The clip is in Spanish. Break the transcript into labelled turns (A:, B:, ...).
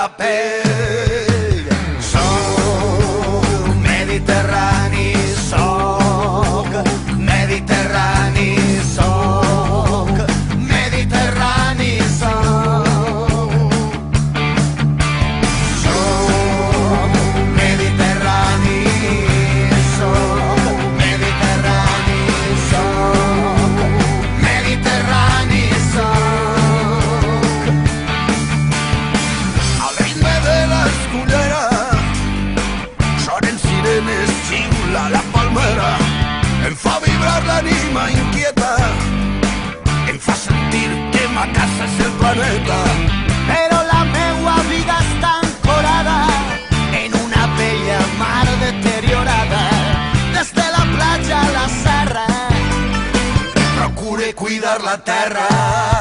A: la pell. Soc mediterrani, soc mediterrani, soc mediterrani, soc mediterrani, soc mediterrani, soc mediterrani, soc. Al ritme de l'escullera sonen sirenes, xiula la palmera, em fa vibrar l'ànima inquieta, em fa sentir que ma casa és el planeta.
B: Però la meua vida està ancorada en una bella mar deteriorada. Des de la platja a la serra
A: Procure cuidar la terra.